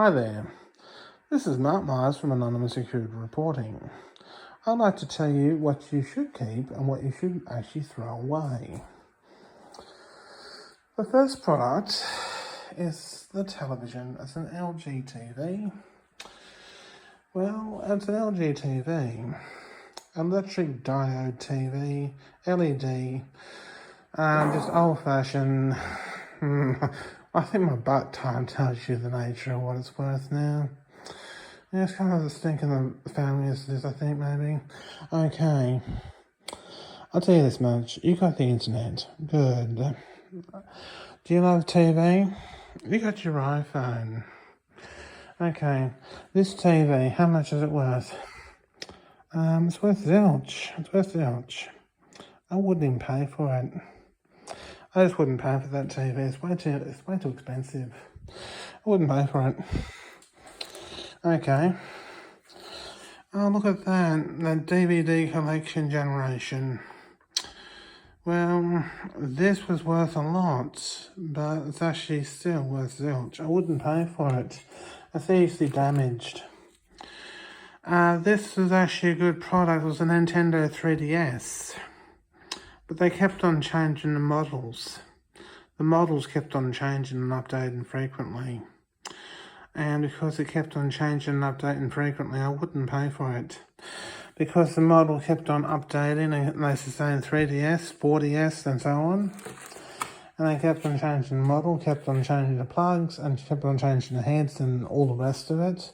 Hi there, this is Mark Myers from Anonymous Security Reporting. I'd like to tell you what you should keep and what you should actually throw away. The first product is the television. It's an LG TV. Well, it's an LG TV, electric diode TV, LED, just old-fashioned. I think my butt time tells you the nature of what it's worth now. Yeah, it's kind of the stink of the family as it is, I think, maybe. Okay. I'll tell you this much. You got the internet. Good. Do you love TV? You got your iPhone. Okay. This TV, how much is it worth? It's worth zilch. It's worth zilch. I wouldn't even pay for it. I just wouldn't pay for that TV. It's way too expensive. I wouldn't pay for it. Okay. Oh, look at that. The DVD collection generation. Well, this was worth a lot, but it's actually still worth zilch. I wouldn't pay for it. It's easily damaged. This was actually a good product. It was a Nintendo 3DS. But they kept on changing the models. The models kept on changing and updating frequently. And because it kept on changing and updating frequently, I wouldn't pay for it. Because the model kept on updating, and they saying 3DS, 4DS, and so on. And they kept on changing the model, kept on changing the plugs, and kept on changing the heads and all the rest of it.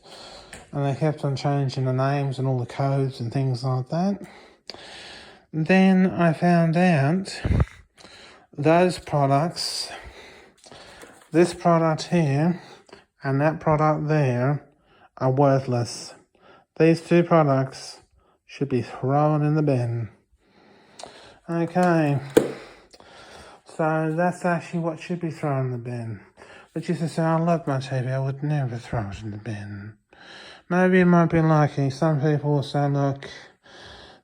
And they kept on changing the names and all the codes and things like that. Then I found out those products, this product here and that product there, are worthless. These two products should be thrown in the bin. Okay, so that's actually what should be thrown in the bin. But you say, I love my TV, I would never throw it in the bin. Maybe you might be lucky. Some people will say, look,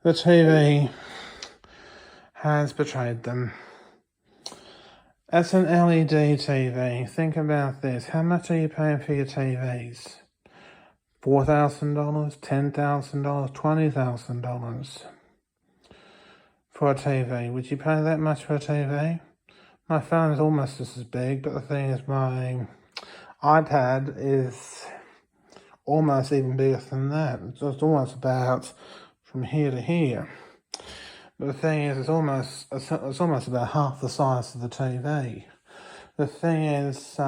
the TV has betrayed them. That's an LED TV. Think about this. How much are you paying for your TVs? $4,000, $10,000, $20,000 for a TV. Would you pay that much for a TV? My phone is almost just as big, but the thing is my iPad is almost even bigger than that. It's almost about from here to here. But the thing is, it's almost about half the size of the TV. The thing is,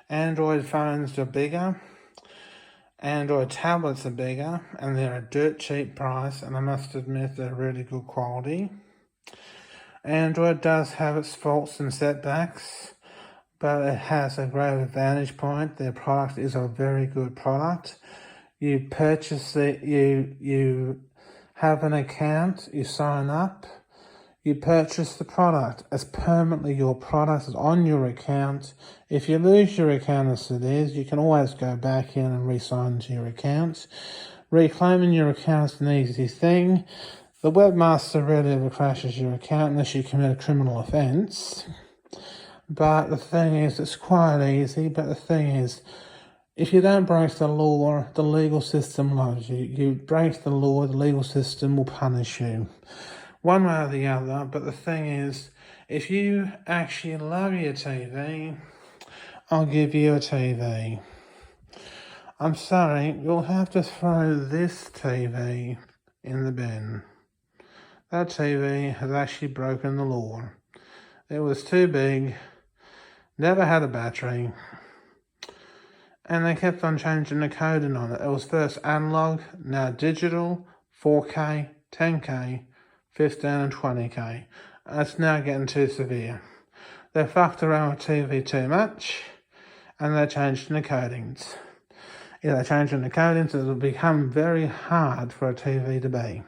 Android phones are bigger, Android tablets are bigger, and they're a dirt cheap price, and I must admit they're really good quality. Android does have its faults and setbacks, but it has a great advantage point. Their product is a very good product. You purchase it, you have an account, you sign up, you purchase the product. It's permanently your product, is on your account. If you lose your account as it is, you can always go back in and re-sign to your account. Reclaiming your account is an easy thing. The webmaster rarely ever crashes your account unless you commit a criminal offence. But the thing is, it's quite easy, but the thing is, if you don't break the law, the legal system loves you. You break the law, the legal system will punish you. One way or the other, but the thing is, if you actually love your TV, I'll give you a TV. I'm sorry, you'll have to throw this TV in the bin. That TV has actually broken the law. It was too big, never had a battery, and they kept on changing the coding on it. It was first analog, now digital, 4K, 10K, 15 and 20K. It's now getting too severe. They fucked around with TV too much, and they're changing the codings. If they're changing the codings, it'll become very hard for a TV to be.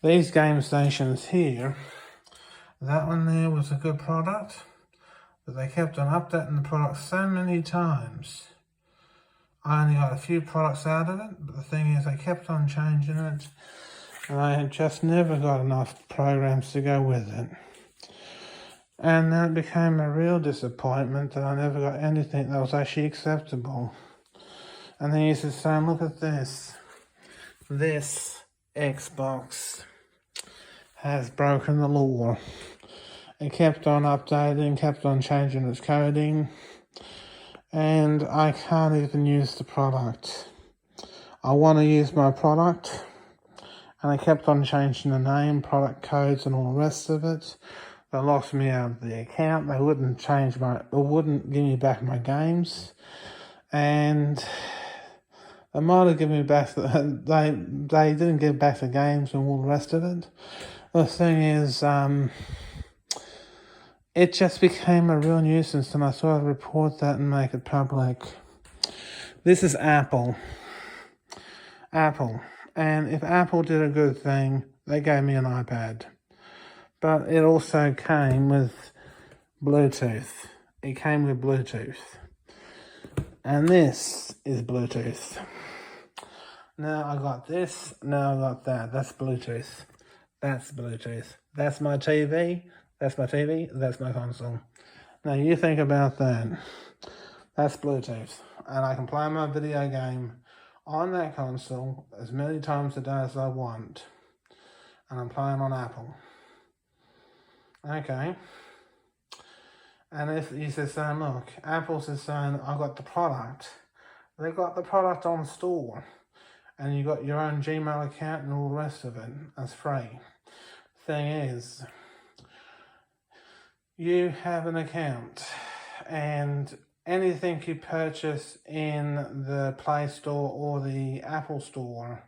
These game stations here, that one there was a good product, but they kept on updating the product so many times. I only got a few products out of it, but the thing is they kept on changing it, and I just never got enough programs to go with it. And that became a real disappointment that I never got anything that was actually acceptable. And then he used to say, look at this. This Xbox has broken the law. It kept on updating, kept on changing its coding, and I can't even use the product. I want to use my product, and I kept on changing the name, product codes, and all the rest of it. They locked me out of the account. They wouldn't give me back my games, and they might have given me back. They didn't give back the games and all the rest of it. The thing is, it just became a real nuisance, and I thought I'd report that and make it public. This is Apple. And if Apple did a good thing, they gave me an iPad. But it also came with Bluetooth. It came with Bluetooth. And this is Bluetooth. Now I got this, now I got that. That's Bluetooth. That's Bluetooth. That's my TV. That's my TV. That's my console. Now you think about that. That's Bluetooth. And I can play my video game on that console as many times a day as I want. And I'm playing on Apple. Okay. And if you said saying, look, Apple's is saying, I got the product. They got the product on store. And you got your own Gmail account and all the rest of it. That's free. Thing is, you have an account, and anything you purchase in the Play Store or the Apple Store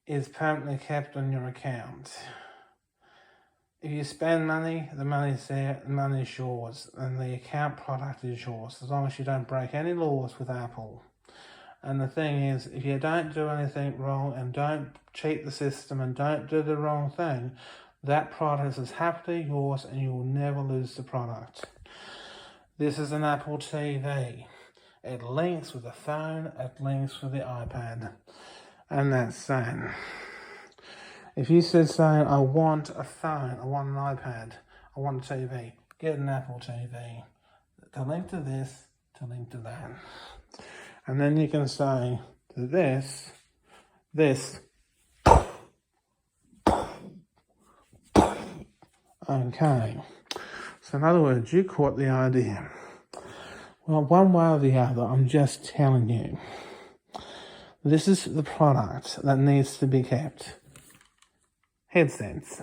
is permanently kept on your account. If you spend money, the money's there, the money's yours, and the account product is yours, as long as you don't break any laws with Apple. And the thing is, if you don't do anything wrong and don't cheat the system and don't do the wrong thing, that product is happily yours and you will never lose the product. This is an Apple TV. It links with the phone, it links with the iPad. And that's saying, if you said saying, I want a phone, I want an iPad, I want a TV, get an Apple TV. To link to this, to link to that. And then you can say to this, okay. So in other words, you caught the idea. Well, one way or the other, I'm just telling you. This is the product that needs to be kept. Headsets.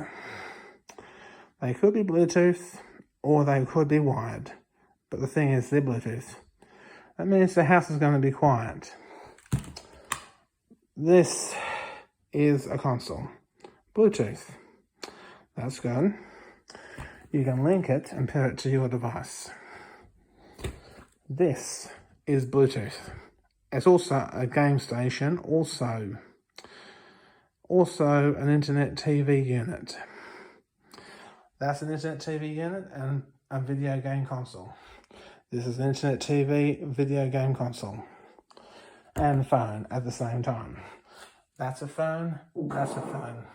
They could be Bluetooth or they could be wired. But the thing is, they're Bluetooth. That means the house is going to be quiet. This is a console. Bluetooth. That's good. You can link it and pair it to your device. This is Bluetooth. It's also a game station, also an internet TV unit. That's an internet TV unit and a video game console. This is an internet TV video game console and phone at the same time. That's a phone, that's a phone.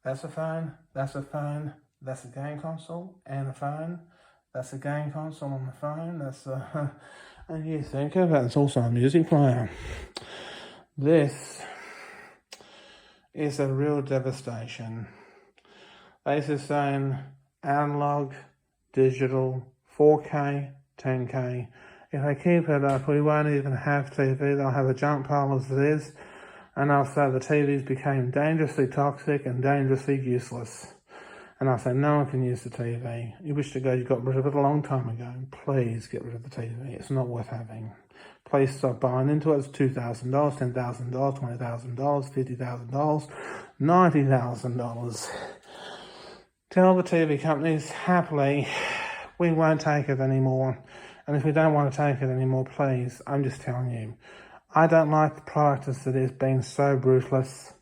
That's a phone, that's a phone, that's a game console and a phone. That's a game console on the phone, that's a... And you think of it, it's also a music player. This is a real devastation. This is saying analog, digital, 4K, 10K. If they keep it up, we won't even have TV. They'll have a junk pile as it is. And I'll say the TVs became dangerously toxic and dangerously useless. And I'll say no one can use the TV. You wish to God you got rid of it a long time ago. Please get rid of the TV. It's not worth having. Please stop buying into it. It's $2,000, $10,000, $20,000, $50,000, $90,000. Tell the TV companies happily, we won't take it anymore. And if we don't want to take it anymore, please, I'm just telling you, I don't like the product as it is being so brutalist.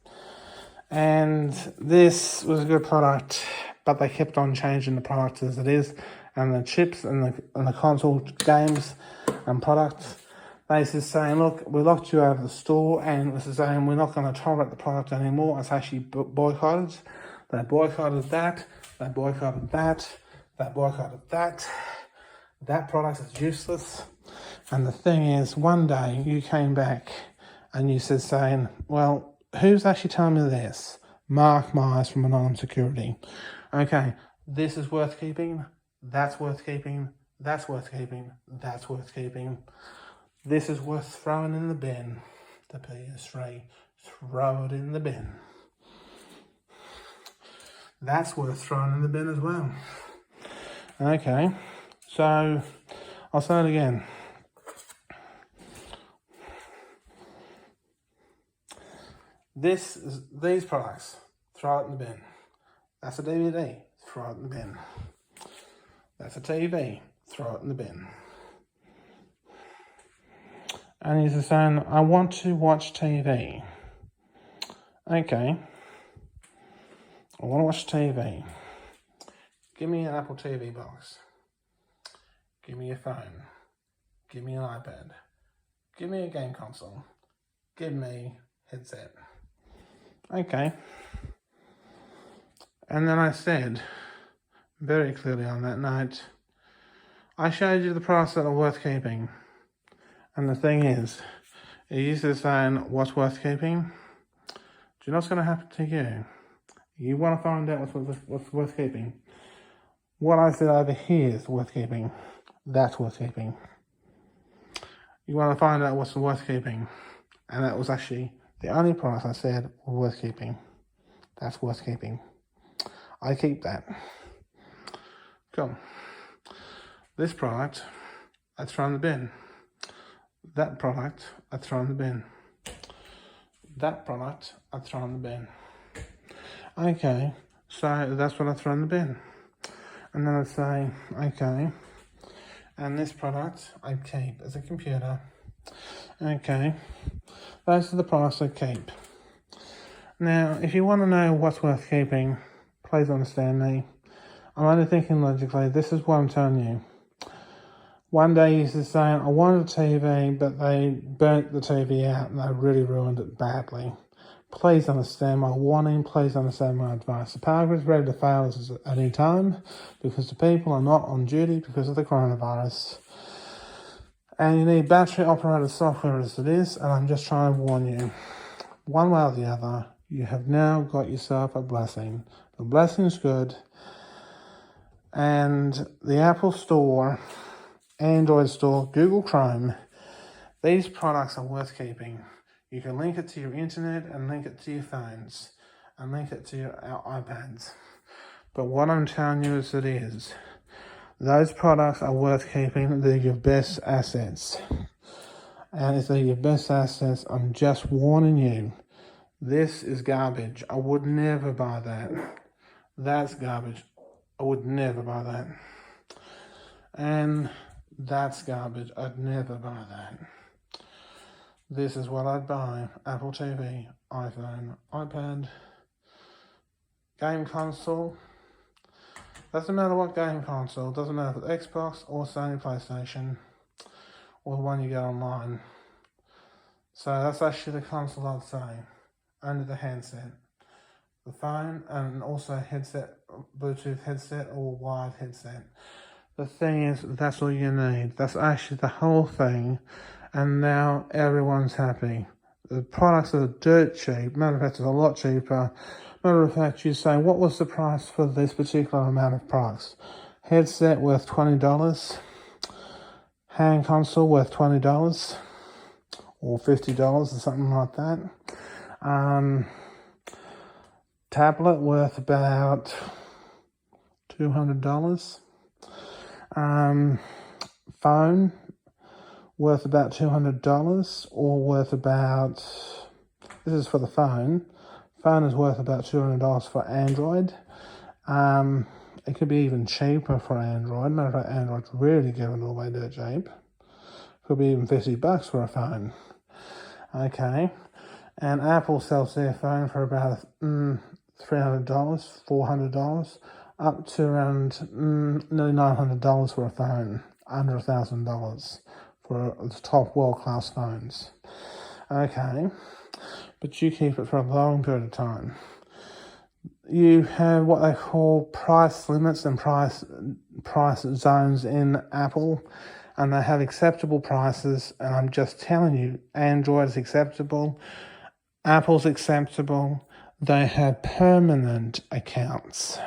And this was a good product, but they kept on changing the product as it is, and the chips and the console games and products. They just saying, look, we locked you out of the store, and this is saying we're not going to tolerate the product anymore. It's actually boycotted. They boycotted that. They boycotted that. They boycotted that. That product is useless. And the thing is, one day you came back and you said saying, well, who's actually telling me this? Mark Myers from Anonymous Security. Okay, this is worth keeping. That's worth keeping. That's worth keeping. That's worth keeping. This is worth throwing in the bin. The PS3. Throw it in the bin. That's worth throwing in the bin as well. Okay, so I'll say it again. These products, throw it in the bin. That's a DVD, throw it in the bin. That's a TV, throw it in the bin. And he's saying, I want to watch TV. Okay. I want to watch TV. Give me an Apple TV box. Give me a phone. Give me an iPad. Give me a game console. Give me a headset. Okay. And then I said, very clearly on that night, I showed you the products that are worth keeping. And the thing is, he says saying, what's worth keeping? Do you know what's going to happen to you? You want to find out what's worth keeping. What I said over here is worth keeping. That's worth keeping. You want to find out what's worth keeping. And that was actually the only products I said were worth keeping. That's worth keeping. I keep that. Cool. This product, I throw in the bin. That product, I throw in the bin. That product, I throw in the bin. Okay, so that's what I throw in the bin. And then I say, okay, and this product I keep as a computer. Okay, those are the products I keep. Now, if you want to know what's worth keeping, please understand me. I'm only thinking logically. This is what I'm telling you. One day he was saying, I wanted a TV, but they burnt the TV out and they really ruined it badly. Please understand my warning. Please understand my advice. The power grid is ready to fail at any time because the people are not on duty because of the coronavirus. And you need battery operated software as it is, and I'm just trying to warn you. One way or the other, you have now got yourself a blessing. The blessing's good. And the Apple Store, Android Store, Google Chrome, these products are worth keeping. You can link it to your internet and link it to your phones and link it to your iPads. But what I'm telling you is it is. Those products are worth keeping. They're your best assets. And if they're your best assets, I'm just warning you. This is garbage. I would never buy that. That's garbage. I would never buy that. And that's garbage. I'd never buy that. This is what I'd buy. Apple TV, iPhone, iPad, game console. Doesn't matter what game console. Doesn't matter if it's Xbox or Sony PlayStation or the one you get online. So that's actually the console I'd say. Under the handset. The phone and also headset, Bluetooth headset or wired headset. The thing is, that's all you need. That's actually the whole thing. And now everyone's happy. The products are dirt cheap. Matter of fact, it's a lot cheaper. Matter of fact, you say, what was the price for this particular amount of products? Headset worth $20. Hand console worth $20. Or $50 or something like that. Tablet worth about $200. Phone worth about $200 or worth about, this is for the phone. Phone is worth about $200 for Android. It could be even cheaper for Android. Matter of fact, Android's really giving it away dirt cheap. Could be even $50 for a phone. Okay. And Apple sells their phone for about $300, $400, up to around nearly $900 for a phone, under $1,000 for the top world-class phones. Okay, but you keep it for a long period of time. you have what they call price limits and price zones in Apple, and they have acceptable prices. And I'm just telling you, Android is acceptable, Apple's acceptable. They have permanent accounts.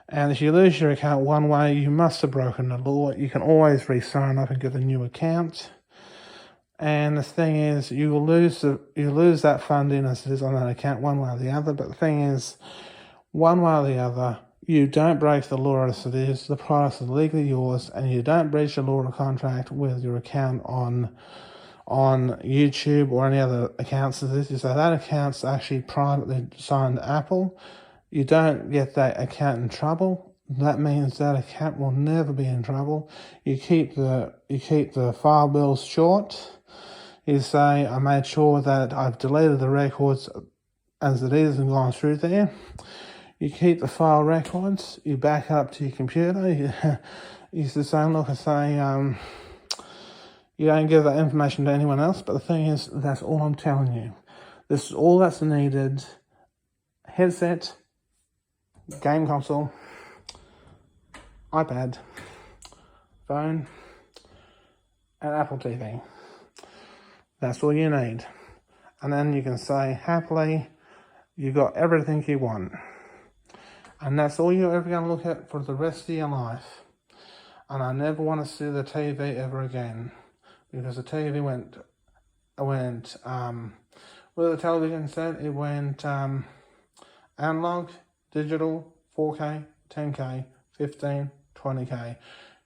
And if you lose your account one way, you must have broken the law. You can always re-sign up and get a new account. And the thing is, you lose that funding as it is on that account one way or the other. But the thing is, one way or the other, you don't break the law as it is. The product is legally yours, and you don't breach the law or contract with your account on YouTube or any other accounts as this. So that account's actually privately signed to Apple. You don't get that account in trouble. That means that account will never be in trouble. You keep the file bills short. You say, I made sure that I've deleted the records as it is and gone through there. You keep the file records. You back up to your computer. You say, look, I say, you don't give that information to anyone else. But the thing is, that's all I'm telling you. This is all that's needed. Headset, game console, iPad, phone, and Apple TV. That's all you need. And then you can say, happily, you got everything you want. And that's all you're ever going to look at for the rest of your life. And I never want to see the TV ever again. Because the TV went well, the television said it went analog, digital, 4K, 10K, 15, 20K.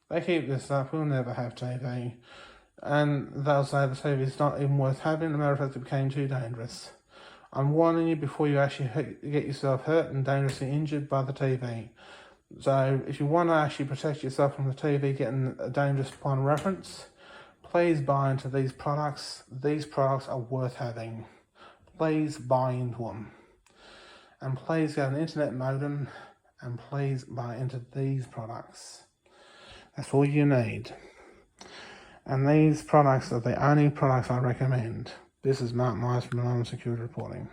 They keep this up, we'll never have TV. And they'll say the TV is not even worth having. As a matter of fact, it became too dangerous. I'm warning you before you actually get yourself hurt and dangerously injured by the TV. So if you want to actually protect yourself from the TV getting a dangerous point of reference, please buy into these products. These products are worth having. Please buy into them. And please get an internet modem and please buy into these products. That's all you need. And these products are the only products I recommend. This is Mark Myers from Anonymous Security Reporting.